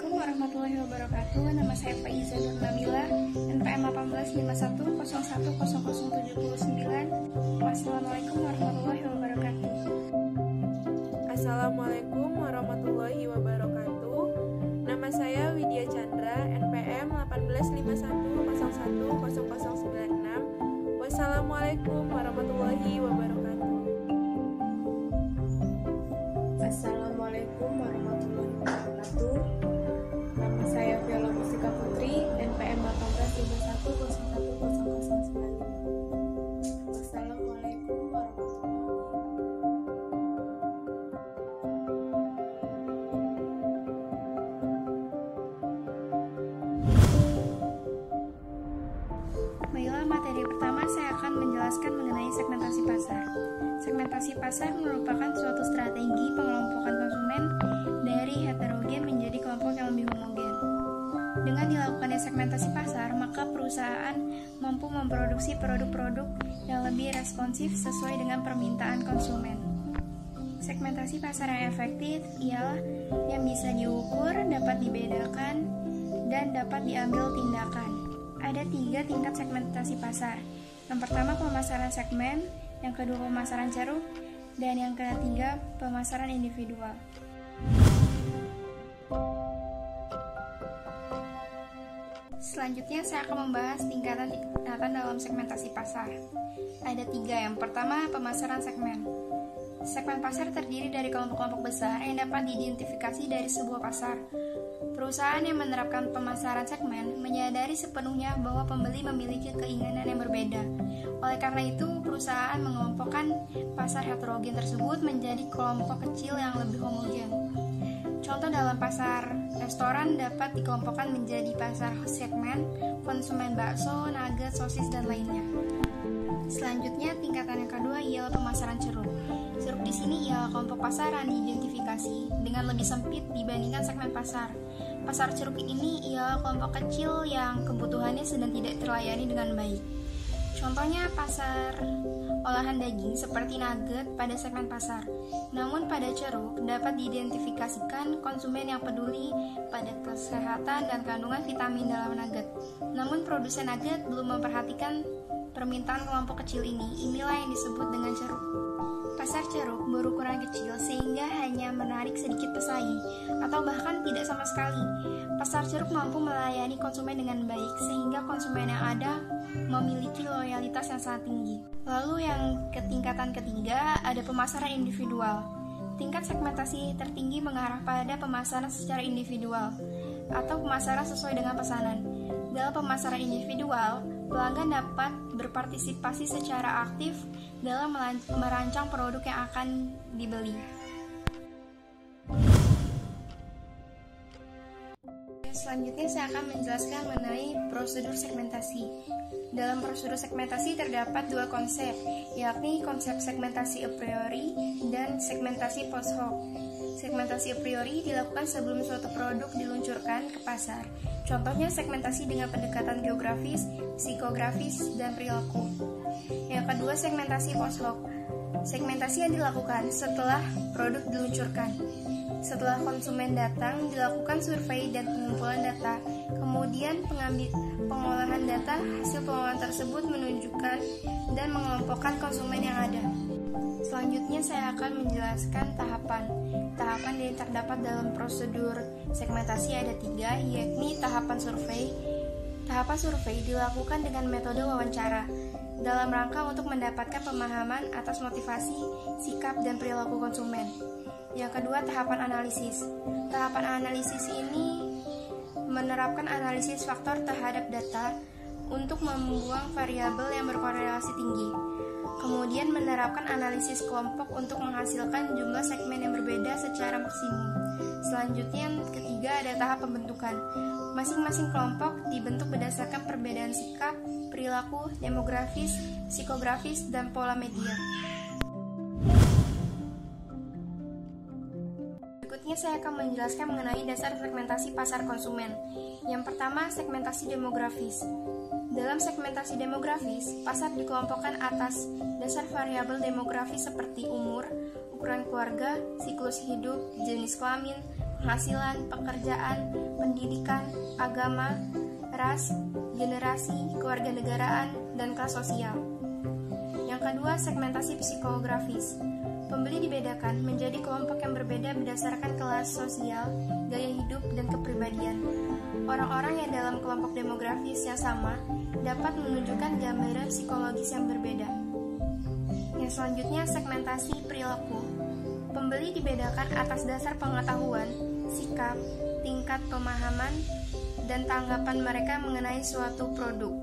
Assalamualaikum warahmatullahi wabarakatuh. Nama saya Faiza Nur Nabila, NPM 1851000079. Wassalamualaikum warahmatullahi wabarakatuh. Assalamualaikum warahmatullahi wabarakatuh. Nama saya Widya Chandra, NPM 1851010096. Wassalamualaikum warahmatullahi wabarakatuh. Assalamualaikum warahmatullahi wabarakatuh. Nama saya Viola Mustika Putri, NPM 1851010095. Wassalamualaikum warahmatullahi wabarakatuh. Baiklah, materi pertama saya akan menjelaskan mengenai segmentasi pasar. Segmentasi pasar merupakan suatu strategi pengelompokan konsumen dari heterogen menjadi kelompok yang lebih homogen. Dengan dilakukannya segmentasi pasar, maka perusahaan mampu memproduksi produk-produk yang lebih responsif sesuai dengan permintaan konsumen. Segmentasi pasar yang efektif ialah yang bisa diukur, dapat dibedakan, dan dapat diambil tindakan. Ada 3 tingkat segmentasi pasar. Yang pertama, pemasaran segmen, yang kedua pemasaran ceruk, dan yang ketiga pemasaran individual. Selanjutnya saya akan membahas tingkatan dalam segmentasi pasar. Ada 3. Yang pertama, pemasaran segmen. Segmen pasar terdiri dari kelompok-kelompok besar yang dapat diidentifikasi dari sebuah pasar. Perusahaan yang menerapkan pemasaran segmen menyadari sepenuhnya bahwa pembeli memiliki keinginan yang berbeda. Oleh karena itu, perusahaan mengelompokkan pasar heterogen tersebut menjadi kelompok kecil yang lebih homogen. Contoh dalam pasar restoran dapat dikelompokkan menjadi pasar segmen, konsumen bakso, nugget, sosis, dan lainnya. Selanjutnya, tingkatan yang kedua ialah pemasaran ceruk. Ceruk di sini ialah kelompok pasaran diidentifikasi dengan lebih sempit dibandingkan segmen pasar. Pasar ceruk ini ialah kelompok kecil yang kebutuhannya sedang tidak terlayani dengan baik. Contohnya pasar olahan daging seperti nugget pada segmen pasar. Namun pada ceruk dapat diidentifikasikan konsumen yang peduli pada kesehatan dan kandungan vitamin dalam nugget. Namun produsen nugget belum memperhatikan permintaan kelompok kecil ini. Inilah yang disebut dengan ceruk. Pasar ceruk berukuran kecil sehingga hanya menarik sedikit pesaing atau bahkan tidak sama sekali. Pasar ceruk mampu melayani konsumen dengan baik sehingga konsumen yang ada memiliki loyalitas yang sangat tinggi. Lalu yang tingkatan ketiga ada pemasaran individual. Tingkat segmentasi tertinggi mengarah pada pemasaran secara individual atau pemasaran sesuai dengan pesanan. Dalam pemasaran individual, pelanggan dapat berpartisipasi secara aktif dalam merancang produk yang akan dibeli. Selanjutnya saya akan menjelaskan mengenai prosedur segmentasi. Dalam prosedur segmentasi terdapat 2 konsep, yakni konsep segmentasi a priori dan segmentasi post hoc. Segmentasi a priori dilakukan sebelum suatu produk diluncurkan ke pasar. Contohnya segmentasi dengan pendekatan geografis, psikografis, dan perilaku. Yang kedua, segmentasi post hoc. Segmentasi yang dilakukan setelah produk diluncurkan. Setelah konsumen datang, dilakukan survei dan pengumpulan data. Kemudian pengolahan data, hasil pengolahan tersebut menunjukkan dan mengelompokkan konsumen yang ada. Selanjutnya saya akan menjelaskan tahapan. Tahapan yang terdapat dalam prosedur segmentasi ada 3, yakni tahapan survei. Tahapan survei dilakukan dengan metode wawancara dalam rangka untuk mendapatkan pemahaman atas motivasi, sikap, dan perilaku konsumen. Yang kedua, tahapan analisis. Tahapan analisis ini menerapkan analisis faktor terhadap data untuk membuang variabel yang berkorelasi tinggi. Kemudian menerapkan analisis kelompok untuk menghasilkan jumlah segmen yang berbeda secara maksimum. Selanjutnya yang ketiga ada tahap pembentukan. Masing-masing kelompok dibentuk berdasarkan perbedaan sikap, perilaku, demografis, psikografis, dan pola media. Berikutnya saya akan menjelaskan mengenai dasar segmentasi pasar konsumen. Yang pertama, segmentasi demografis. Dalam segmentasi demografis, pasar dikelompokkan atas dasar variabel demografis seperti umur, ukuran keluarga, siklus hidup, jenis kelamin, penghasilan, pekerjaan, pendidikan, agama, ras, generasi, kewarganegaraan, dan kelas sosial. Yang kedua, segmentasi psikografis. Pembeli dibedakan menjadi kelompok yang berbeda berdasarkan kelas sosial, gaya hidup, dan kepribadian. Orang-orang yang dalam kelompok demografis yang sama dapat menunjukkan gambaran psikologis yang berbeda. Yang selanjutnya, segmentasi perilaku. Pembeli dibedakan atas dasar pengetahuan, sikap, tingkat pemahaman, dan tanggapan mereka mengenai suatu produk.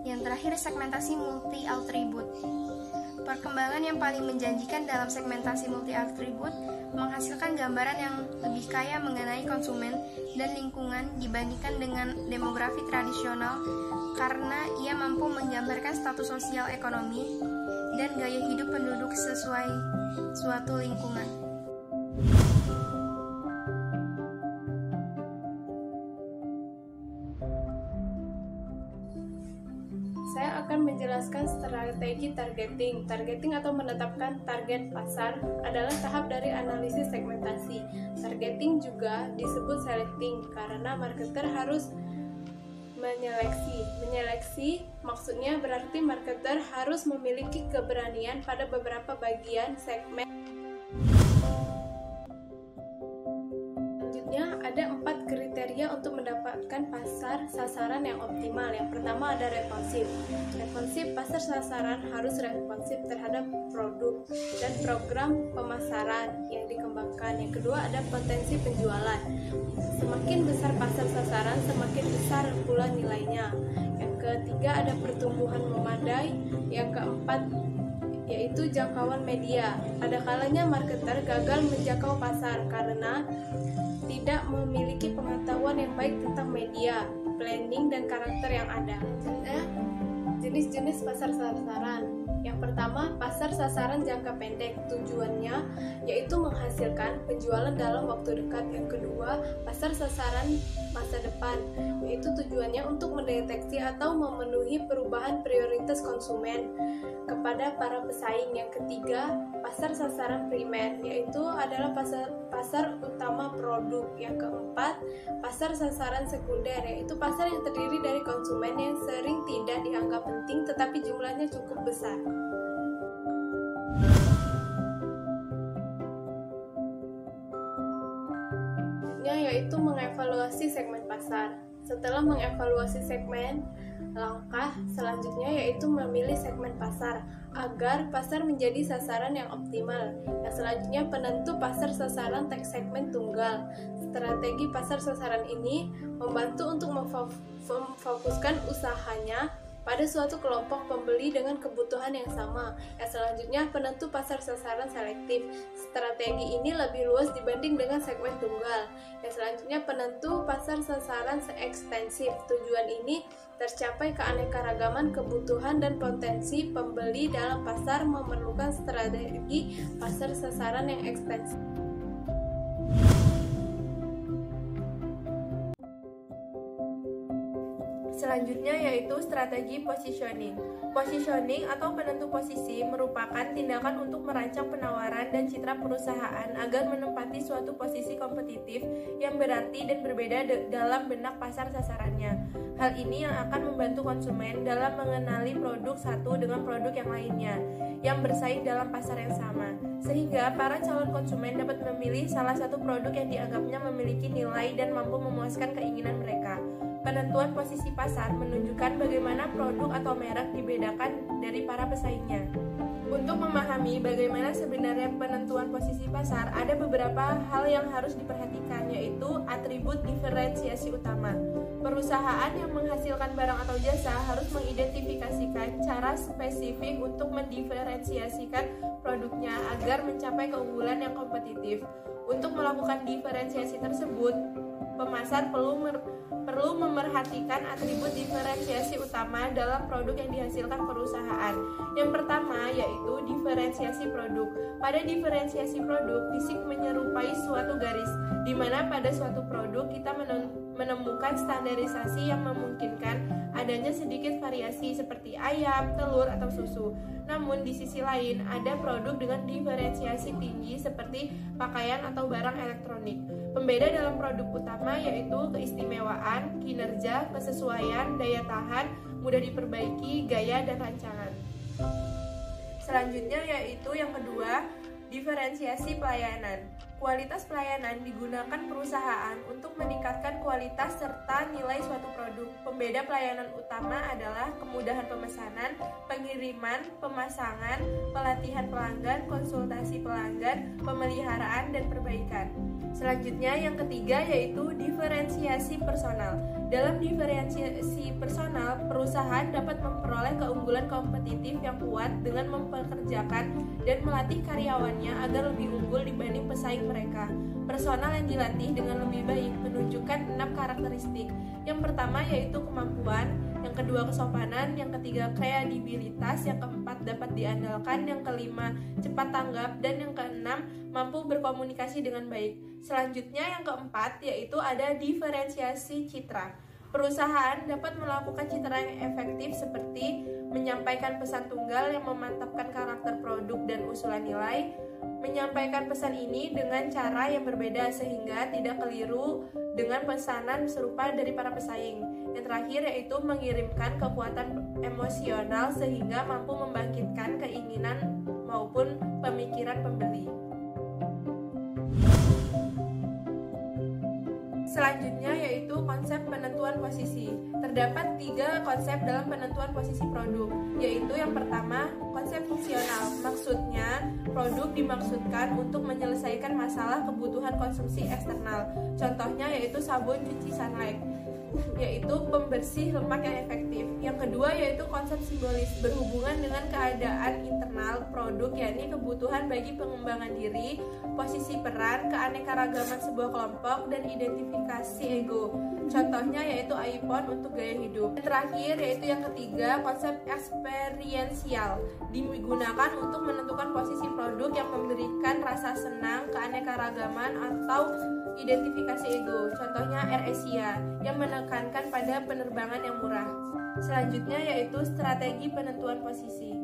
Yang terakhir, segmentasi multi-atribut. Perkembangan yang paling menjanjikan dalam segmentasi multi-atribut menghasilkan gambaran yang lebih kaya mengenai konsumen dan lingkungan dibandingkan dengan demografi tradisional karena ia mampu menggambarkan status sosial ekonomi dan gaya hidup penduduk sesuai suatu lingkungan. Saya akan menjelaskan strategi targeting. Targeting atau menetapkan target pasar adalah tahap dari analisis segmentasi. Targeting juga disebut selecting karena marketer harus menyeleksi. Menyeleksi maksudnya berarti marketer harus memiliki keberanian pada beberapa bagian segmen. Ada 4 kriteria untuk mendapatkan pasar sasaran yang optimal. Yang pertama ada responsif. Responsif, pasar sasaran harus responsif terhadap produk dan program pemasaran yang dikembangkan. Yang kedua ada potensi penjualan. Semakin besar pasar sasaran, semakin besar pula nilainya. Yang ketiga ada pertumbuhan memadai. Yang keempat yaitu jangkauan media. Ada kalanya marketer gagal menjangkau pasar karena tidak memiliki pengetahuan yang baik tentang media, planning, dan karakter yang ada. Jenis-jenis pasar sasaran. Yang pertama, pasar sasaran jangka pendek. Tujuannya yaitu menghasilkan penjualan dalam waktu dekat. Yang kedua, pasar sasaran masa depan, yaitu tujuannya untuk mendeteksi atau memenuhi perubahan prioritas konsumen kepada para pesaing. Yang ketiga, pasar sasaran primer, yaitu adalah pasar utama produk. Yang keempat, pasar sasaran sekunder, yaitu pasar yang terdiri dari konsumen yang sering tidak dianggap penting tetapi jumlahnya cukup besar. Yaitu mengevaluasi segmen pasar. Setelah mengevaluasi segmen, langkah selanjutnya yaitu memilih segmen pasar agar pasar menjadi sasaran yang optimal. Yang selanjutnya penentu pasar sasaran segmen tunggal. Strategi pasar sasaran ini membantu untuk memfokuskan usahanya pada suatu kelompok pembeli dengan kebutuhan yang sama. Yang selanjutnya penentu pasar sasaran selektif. Strategi ini lebih luas dibanding dengan segmen tunggal. Yang selanjutnya penentu pasar sasaran ekstensif. Tujuan ini tercapai keanekaragaman kebutuhan dan potensi pembeli dalam pasar memerlukan strategi pasar sasaran yang ekstensif. Selanjutnya yaitu strategi positioning. Positioning atau penentu posisi merupakan tindakan untuk merancang penawaran dan citra perusahaan agar menempati suatu posisi kompetitif yang berarti dan berbeda dalam benak pasar sasarannya. Hal ini yang akan membantu konsumen dalam mengenali produk satu dengan produk yang lainnya yang bersaing dalam pasar yang sama, sehingga para calon konsumen dapat memilih salah satu produk yang dianggapnya memiliki nilai dan mampu memuaskan keinginan mereka. Penentuan posisi pasar menunjukkan bagaimana produk atau merek dibedakan dari para pesaingnya. Untuk memahami bagaimana sebenarnya penentuan posisi pasar, ada beberapa hal yang harus diperhatikan, yaitu atribut diferensiasi utama. Perusahaan yang menghasilkan barang atau jasa harus mengidentifikasikan cara spesifik untuk mendiferensiasikan produknya agar mencapai keunggulan yang kompetitif. Untuk melakukan diferensiasi tersebut, pemasar perlu memerhatikan atribut diferensiasi utama dalam produk yang dihasilkan perusahaan. Yang pertama yaitu diferensiasi produk. Pada diferensiasi produk, fisik menyerupai suatu garis, di mana pada suatu produk kita menemukan standarisasi yang memungkinkan adanya sedikit variasi seperti ayam, telur, atau susu. Namun di sisi lain ada produk dengan diferensiasi tinggi seperti pakaian atau barang elektronik. Pembeda dalam produk utama yaitu keistimewaan, kinerja, kesesuaian, daya tahan, mudah diperbaiki, gaya, dan rancangan. Selanjutnya yaitu yang kedua, diferensiasi pelayanan. Kualitas pelayanan digunakan perusahaan untuk meningkatkan kualitas serta nilai suatu produk. Pembeda pelayanan utama adalah kemudahan pemesanan, pengiriman, pemasangan, pelatihan pelanggan, konsultasi pelanggan, pemeliharaan, dan perbaikan. Selanjutnya yang ketiga yaitu diferensiasi personal. Dalam diferensiasi personal, perusahaan dapat memperoleh keunggulan kompetitif yang kuat dengan mempekerjakan dan melatih karyawannya agar lebih unggul dibanding pesaing mereka. Personal yang dilatih dengan lebih baik menunjukkan 6 karakteristik. Yang pertama yaitu kemampuan, yang kedua kesopanan, yang ketiga kredibilitas, yang keempat dapat diandalkan, yang kelima cepat tanggap, dan yang keenam mampu berkomunikasi dengan baik. Selanjutnya yang keempat yaitu ada diferensiasi citra. Perusahaan dapat melakukan citra yang efektif seperti menyampaikan pesan tunggal yang memantapkan karakter produk dan usulan nilai, menyampaikan pesan ini dengan cara yang berbeda sehingga tidak keliru dengan pesanan serupa dari para pesaing. Yang terakhir yaitu mengirimkan kekuatan emosional sehingga mampu membangkitkan keinginan maupun pemikiran pembeli. Selanjutnya yaitu konsep penentuan posisi. Terdapat 3 konsep dalam penentuan posisi produk, yaitu yang pertama, konsep fungsional. Maksudnya, produk dimaksudkan untuk menyelesaikan masalah kebutuhan konsumsi eksternal. Contohnya yaitu sabun cuci Sunlight, yaitu pembersih lemak yang efektif. Yang kedua yaitu konsep simbolis, berhubungan dengan keadaan internal produk, yakni kebutuhan bagi pengembangan diri, posisi peran, keanekaragaman sebuah kelompok, dan identifikasi ego. Contohnya yaitu iPhone untuk gaya hidup. Yang terakhir yaitu yang ketiga, konsep eksperiensial, digunakan untuk menentukan posisi produk yang memberikan rasa senang, keanekaragaman, atau identifikasi ego. Contohnya AirAsia yang menekankan pada penerbangan yang murah. Selanjutnya yaitu strategi penentuan posisi.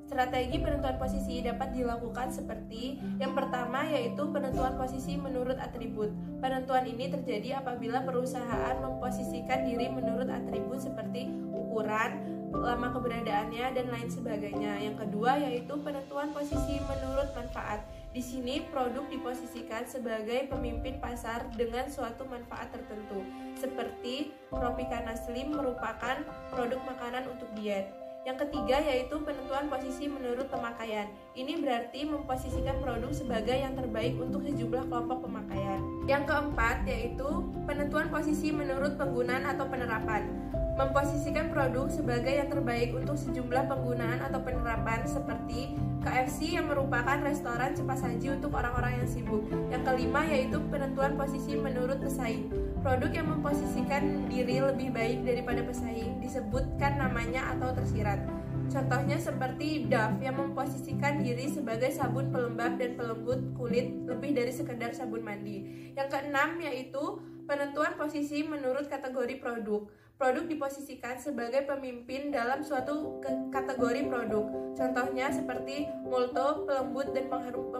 Strategi penentuan posisi dapat dilakukan seperti yang pertama yaitu penentuan posisi menurut atribut. Penentuan ini terjadi apabila perusahaan memposisikan diri menurut atribut seperti ukuran, lama keberadaannya, dan lain sebagainya. Yang kedua yaitu penentuan posisi menurut manfaat. Di sini produk diposisikan sebagai pemimpin pasar dengan suatu manfaat tertentu, seperti Tropicana Slim merupakan produk makanan untuk diet. Yang ketiga yaitu penentuan posisi menurut pemakaian. Ini berarti memposisikan produk sebagai yang terbaik untuk sejumlah kelompok pemakaian. Yang keempat yaitu penentuan posisi menurut penggunaan atau penerapan. Memposisikan produk sebagai yang terbaik untuk sejumlah penggunaan atau penerapan seperti KFC yang merupakan restoran cepat saji untuk orang-orang yang sibuk. Yang kelima yaitu penentuan posisi menurut pesaing. Produk yang memposisikan diri lebih baik daripada pesaing disebutkan namanya atau tersirat. Contohnya seperti Dove yang memposisikan diri sebagai sabun pelembab dan pelembut kulit lebih dari sekedar sabun mandi. Yang keenam yaitu penentuan posisi menurut kategori produk. Produk diposisikan sebagai pemimpin dalam suatu kategori produk. Contohnya seperti Molto, pelembut, dan pengharum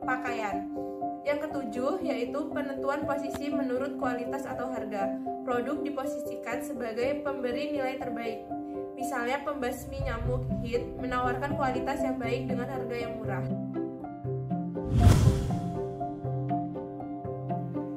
pakaian. Yang ketujuh yaitu penentuan posisi menurut kualitas atau harga. Produk diposisikan sebagai pemberi nilai terbaik. Misalnya pembasmi nyamuk hit menawarkan kualitas yang baik dengan harga yang murah.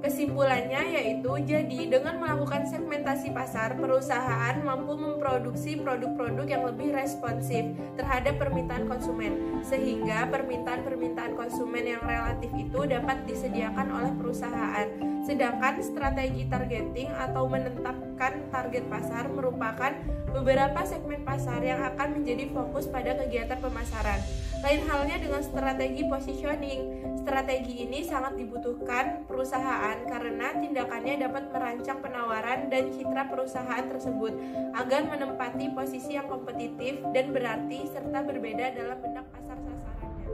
Kesimpulannya yaitu, jadi dengan melakukan segmentasi pasar, perusahaan mampu memproduksi produk-produk yang lebih responsif terhadap permintaan konsumen, sehingga permintaan konsumen yang relatif itu dapat disediakan oleh perusahaan. Sedangkan strategi targeting atau menetapkan target pasar merupakan beberapa segmen pasar yang akan menjadi fokus pada kegiatan pemasaran. Lain halnya dengan strategi positioning. Strategi ini sangat dibutuhkan perusahaan karena tindakannya dapat merancang penawaran dan citra perusahaan tersebut agar menempati posisi yang kompetitif dan berarti serta berbeda dalam benak pasar sasarannya.